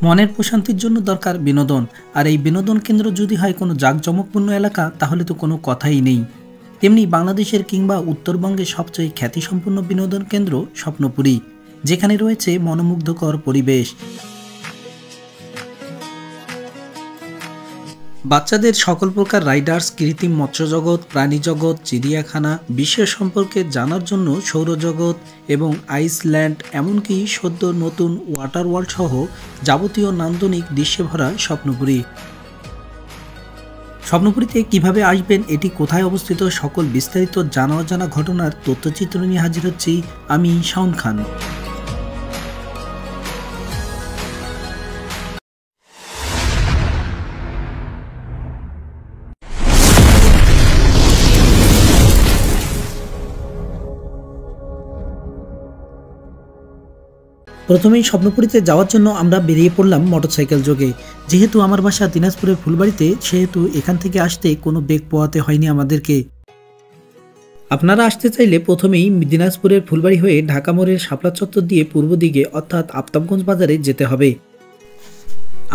মনের প্রশান্তির জন্য দরকার বিনোদন, আর এই বিনোদন কেন্দ্র যদি হয় কোনো জাঁকজমকপূর্ণ এলাকা তাহলে তো কোনো কথাই নেই। তেমনি বাংলাদেশের কিংবা উত্তরবঙ্গের সবচেয়ে খ্যাতিসম্পন্ন বিনোদন কেন্দ্র স্বপ্নপুরী, যেখানে রয়েছে মনোমুগ্ধকর পরিবেশ, বাচ্চাদের সকল প্রকার রাইডার্স, কৃত্রিম মৎস্যজগৎ, প্রাণীজগৎ, চিড়িয়াখানা, বিশ্ব সম্পর্কে জানার জন্য সৌরজগৎ এবং আইসল্যান্ড, এমনকি সদ্য নতুন ওয়াটার ওয়ার্ল্ড সহ যাবতীয় নান্দনিক দৃশ্যে ভরা স্বপ্নপুরী। স্বপ্নপুরীতে কিভাবে আসবেন, এটি কোথায় অবস্থিত, সকল বিস্তারিত জানা অজানা ঘটনার তথ্যচিত্র নিয়ে হাজির হচ্ছি আমি শাওন খান। প্রথমেই স্বপ্নপুরীতে যাওয়ার জন্য আমরা বেরিয়ে পড়লাম মোটরসাইকেল যোগে। যেহেতু আমার বাসা দিনাজপুরের ফুলবাড়িতে, সেহেতু এখান থেকে আসতে কোনো বেগ পোহাতে হয়নি আমাদেরকে। আপনারা আসতে চাইলে প্রথমেই দিনাজপুরের ফুলবাড়ি হয়ে ঢাকা মোড়ের শাপলা চত্বর দিয়ে পূর্ব দিকে অর্থাৎ আফতাবগঞ্জ বাজারে যেতে হবে।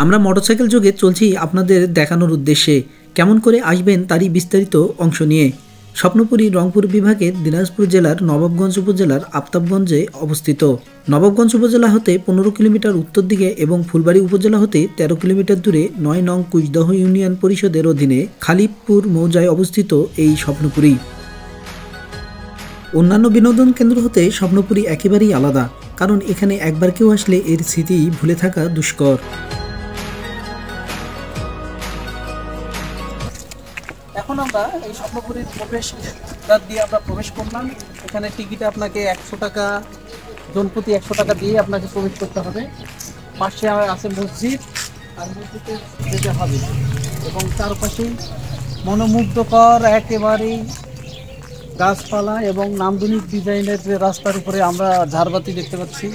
আমরা মোটরসাইকেল যোগে চলছি আপনাদের দেখানোর উদ্দেশ্যে। কেমন করে আসবেন তারই বিস্তারিত অংশ নিয়ে। স্বপ্নপুরী রংপুর বিভাগের দিনাজপুর জেলার নবাবগঞ্জ উপজেলার আফতাবগঞ্জে অবস্থিত। নবাবগঞ্জ উপজেলা হতে 15 কিলোমিটার উত্তর দিকে এবং ফুলবাড়ি উপজেলা হতে 13 কিলোমিটার দূরে 9 নং কুচদহ ইউনিয়ন পরিষদের অধীনে খালিবপুর মৌজায় অবস্থিত এই স্বপ্নপুরী। অন্যান্য বিনোদন কেন্দ্র হতে স্বপ্নপুরী একেবারেই আলাদা, কারণ এখানে একবার কেউ আসলে এর স্মৃতি ভুলে থাকা দুষ্কর। এখন আমরা এই স্বপ্নপুরীর প্রবেশদ্বার দিয়ে আমরা প্রবেশ করলাম। এখানে টিকিটে আপনাকে 100 টাকা, জনপ্রতি 100 টাকা দিয়ে আপনাকে প্রবেশ করতে হবে। পাশে আছে মসজিদ, আর মসজিদে যেতে হবে এবং চারপাশে মনোমুগ্ধকর একেবারেই গাছপালা এবং নান্দনিক ডিজাইনের যে রাস্তার উপরে আমরা ঝাড়বাতি দেখতে পাচ্ছি।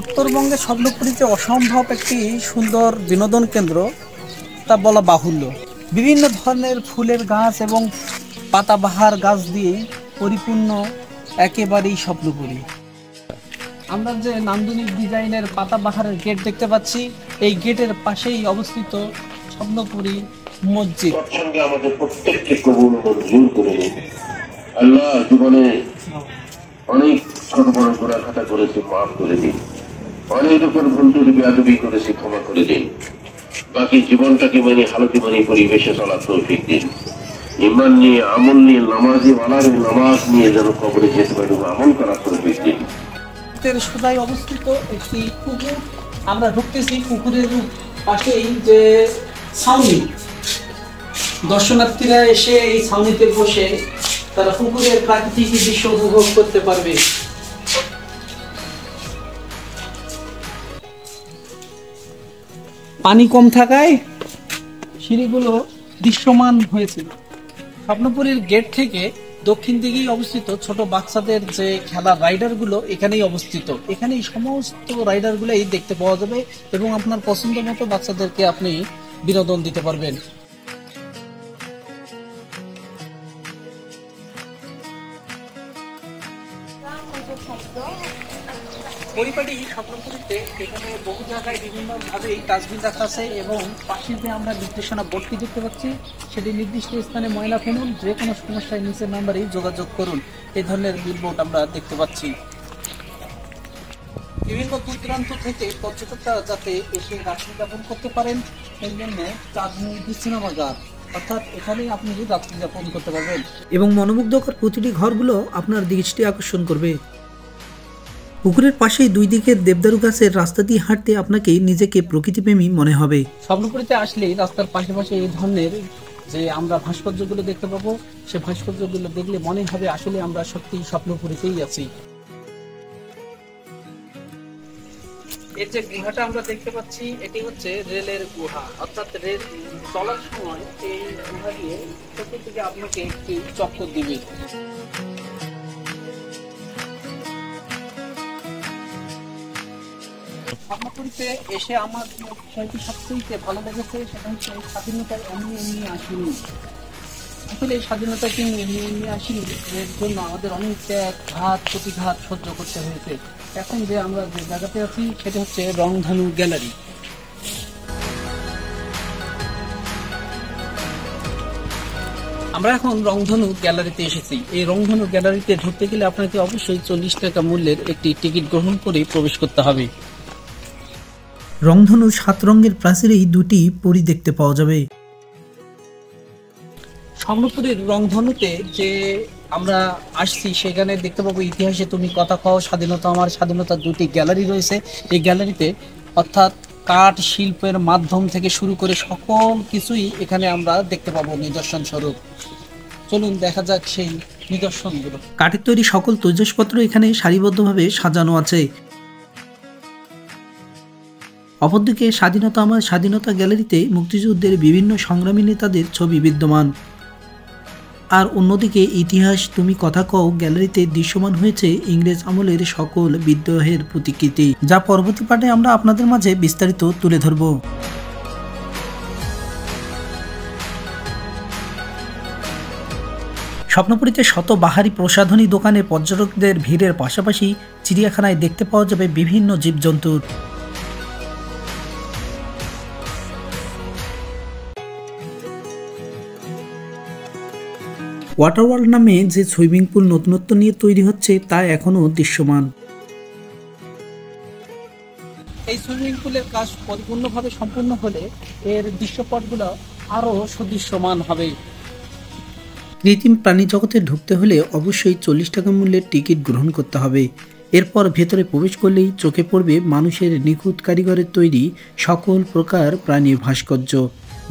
উত্তরবঙ্গের স্বপ্নপুরীতে অসম্ভব একটি সুন্দর বিনোদন কেন্দ্র, তা বলা বাহুল্য। বিভিন্ন ধরনের ফুলের গাছ এবং পাতাবাহার গাছ দিয়ে পরিপূর্ণ একেবারেই স্বপ্নপুরী। আমরা যে নান্দনিক ডিজাইনের পাতাবাহারের গেট দেখতে পাচ্ছি, এই গেটের পাশেই অবস্থিত স্বপ্নপুরী মসজিদ। আমাদের প্রত্যেককে কবুল মঞ্জুর করে দিন আল্লাহ। জীবনে অনেক ছোট বড় গোড়াঘাটা করেছি, মাফ করে দিন। অনেক উপর ভুল ত্রুটি বেয়াদবি করেছি, ক্ষমা করে দিন। বাকি জীবনটাকে মানে হালতি মানে পরিবেশে চলার তৌফিক দিন। ইমান নিয়ে, আমল নিয়ে, নামাজি ওয়ালার নামাজ নিয়ে যেন কবরে যেতে পারি, আমল করার তৌফিক দিন। সোজাই অবস্থিত একটি পুকুর, আমরা ঢুকতেছি পুকুরের পাশেই যে ছাউনি। দর্শনার্থীরা এসে এই ছাউনিতে বসে তারা পুকুরের প্রাকৃতিক দৃশ্য উপভোগ করতে পারবে। পানি কম থাকায় সিঁড়িগুলো দৃশ্যমান হয়েছিল। স্বপ্নপুরীর গেট থেকে দক্ষিণ দিকেই অবস্থিত ছোট বাচ্চাদের যে খেলার রাইডারগুলো এখানেই অবস্থিত। এখানেই সমস্ত রাইডারগুলোই দেখতে পাওয়া যাবে এবং আপনার পছন্দ মতো বাচ্চাদেরকে আপনি বিনোদন দিতে পারবেন। পরিপাটি স্বপ্নপুরীতে এখানে বহু জায়গায় বিভিন্নভাবে ডাস্টবিন রাখা আছে এবং পাশে যে আমরা নির্দেশনা বোর্ডটি দেখতে পাচ্ছি, সেটি নির্দিষ্ট স্থানে ময়লা ফেলুন, যে কোনো সমস্যায় নিচের নাম্বারেই যোগাযোগ করুন, এই ধরনের বিলবোর্ড আমরা দেখতে পাচ্ছি। বিভিন্ন দূর দূরান্ত থেকে পর্যটকরা যাতে এসে রাত্রি যাপন করতে পারেন, সেই জন্য চাঁদনী সিনেমাঘর অর্থাৎ এখানেই আপনি রাত্রি যাপন করতে পারবেন এবং মনোমুগ্ধকর প্রতিটি ঘরগুলো আপনার দৃষ্টি আকর্ষণ করবে। পুকুরের পাশেই দুই দিকের দেবদারু গাছের রাস্তা দিয়ে হাঁটতে আপনাকে নিজেকে প্রকৃতিপ্রেমী মনে হবে। স্বপ্নপুরীতে আসলে রাস্তার পাশে পাশে এই ধরনের যে আমরা ভাস্কর্যগুলো দেখতে পাবো, সে ভাস্কর্যগুলো দেখলে মনে হবে আসলে আমরা সত্যি স্বপ্নপুরীতেই আছি। এই যে গুহাটা আমরা দেখতে পাচ্ছি, এটি হচ্ছে রেলের গুহা, অর্থাৎ রেল চলার সময় এই গুহা দিয়ে চতুর্দিকে আপনাকে একটি চক্কর দিবে। স্বপ্নপুরীতে এসে আমার যে বিষয়টি সবচেয়ে ভালো লেগেছে সেটা হচ্ছে স্বাধীনতায় এমনি আসেনি। এত আসলে এই স্বাধীনতাকে নিয়ে আসিনি, এর জন্য আমাদের অনেক ত্যাগ, ঘাত প্রতিঘাত সহ্য করতে হয়েছে। এখন যে আমরা যে জায়গাতে আছি সেটা হচ্ছে রংধনু গ্যালারি। আমরা এখন রংধনু গ্যালারিতে এসেছি। এই রংধনু গ্যালারিতে ঢুকতে গেলে আপনাকে অবশ্যই 40 টাকা মূল্যের একটি টিকিট গ্রহণ করে প্রবেশ করতে হবে। রংধনু 7 রঙের প্রাচীরেই দুটি পরী দেখতে পাওয়া যাবে। স্বর্ণপুরীর রংধনুতে যে আমরা আসছি সেখানে দেখতে পাবো ইতিহাসে তুমি কথা কও, স্বাধীনতা আমার, স্বাধীনতার দুটি গ্যালারি রয়েছে। এই গ্যালারিতে অর্থাৎ কাঠ শিল্পের মাধ্যম থেকে শুরু করে সকল কিছুই এখানে আমরা দেখতে পাবো নিদর্শন স্বরূপ। চলুন দেখা যাক সেই নিদর্শনগুলো। কাঠের তৈরি সকল তৈজসপত্র এখানে সারিবদ্ধভাবে সাজানো আছে। অপরদিকে স্বাধীনতা আমার, স্বাধীনতা গ্যালারিতে মুক্তিযুদ্ধের বিভিন্ন সংগ্রামী নেতাদের ছবি বিদ্যমান। আর অন্যদিকে ইতিহাস তুমি কথা কও গ্যালারিতে দৃশ্যমান হয়েছে ইংরেজ আমলের সকল বিদ্রোহের প্রতিকৃতি, যা পরবর্তী পাঠে আমরা আপনাদের মাঝে বিস্তারিত তুলে ধরব। স্বপ্নপুরীতে শত বাহারি প্রসাধনী দোকানে পর্যটকদের ভিড়ের পাশাপাশি চিড়িয়াখানায় দেখতে পাওয়া যাবে বিভিন্ন জীবজন্তুর। ওয়াটার ওয়ার্ল্ড নামে যে সুইমিং পুল নতুনত্ব নিয়ে তৈরি হচ্ছে তা এখনো দৃশ্যমান। এই সুইমিং পুলের কাজ পরিপূর্ণভাবে সম্পূর্ণ হলে এর দৃশ্যপটগুলো আরো সুদৃশ্যমান হবে। কৃত্রিম প্রাণী জগতে ঢুকতে হলে অবশ্যই 40 টাকা মূল্যের টিকিট গ্রহণ করতে হবে। এরপর ভেতরে প্রবেশ করলেই চোখে পড়বে মানুষের নিখুঁত কারিগরের তৈরি সকল প্রকার প্রাণীর ভাস্কর্য,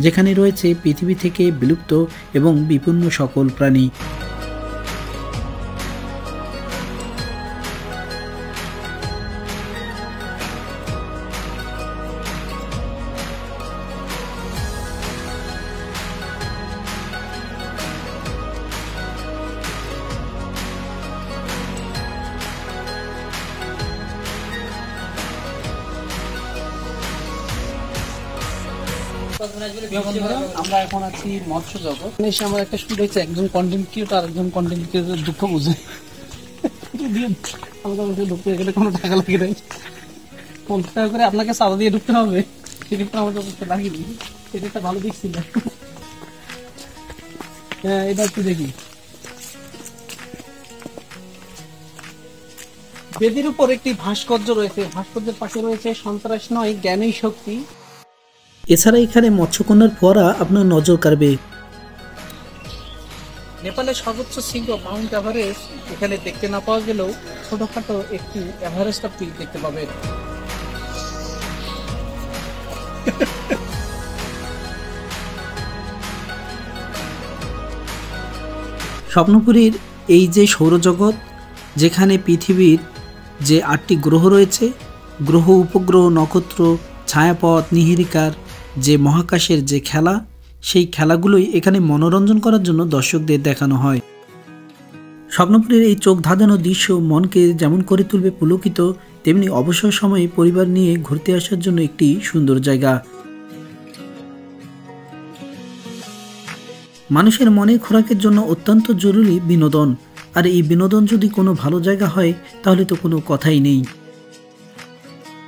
যেখানে রয়েছে পৃথিবী থেকে বিলুপ্ত এবং বিপন্ন সকল প্রাণী। আমরা এখন আছি মৎস্য জগৎ। এসে আমার একটা শুরু হয়েছে, একজন কন্টেন্ট ক্রিয়েটর আরেকজন কন্টেন্ট ক্রিয়েটর দুঃখ বুঝে ঢুকতে গেলে কোনো টাকা লাগে নাই, 50 টাকা করে আপনাকে চাঁদা দিয়ে ঢুকতে হবে। টিকিটটা আমাদের অবস্থা লাগিনি, টিকিটটা ভালো দেখছিল। হ্যাঁ, এটা একটু দেখি। বেদির উপর একটি ভাস্কর্য রয়েছে, ভাস্কর্যের পাশে রয়েছে সন্ত্রাস নয় জ্ঞানই শক্তি। এছাড়া এখানে মৎস্যকন্যার ফোয়ারা আপনার নজর কাড়বে। নেপালের সর্বোচ্চ শৃঙ্গ মাউন্ট এভারেস্ট এখানে দেখতে না পাওয়া গেলেও ছোটখাটো একটি এভারেস্ট আপনি দেখতে পাবেন। স্বপ্নপুরীর এই যে সৌরজগৎ, যেখানে পৃথিবীর যে 8টি গ্রহ রয়েছে, গ্রহ উপগ্রহ নক্ষত্র ছায়াপথ নিহিরিকার যে মহাকাশের যে খেলা, সেই খেলাগুলোই এখানে মনোরঞ্জন করার জন্য দর্শকদের দেখানো হয়। স্বপ্নপুরীর এই চোখ ধাঁধানো দৃশ্য মনকে যেমন করে তুলবে পুলকিত, তেমনি অবসর সময়ে পরিবার নিয়ে ঘুরতে আসার জন্য একটি সুন্দর জায়গা। মানুষের মনে খোরাকের জন্য অত্যন্ত জরুরি বিনোদন, আর এই বিনোদন যদি কোনো ভালো জায়গা হয় তাহলে তো কোনো কথাই নেই।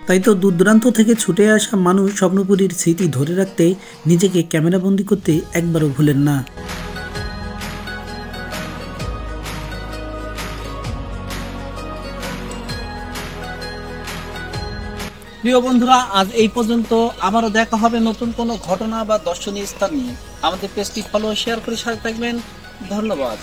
তাই তো দূর দূরান্ত থেকে ছুটে আসা মানুষ স্বপ্নপুরীর স্মৃতি ধরে রাখতে নিজেকে ক্যামেরাবন্দি করতে একবারও ভুলেন না। প্রিয় বন্ধুরা, আজ এই পর্যন্ত। আবারও দেখা হবে নতুন কোনো ঘটনা বা দর্শনীয় স্থান নিয়ে। আমাদের পেজটি ফলো শেয়ার করে সাথে থাকবেন। ধন্যবাদ।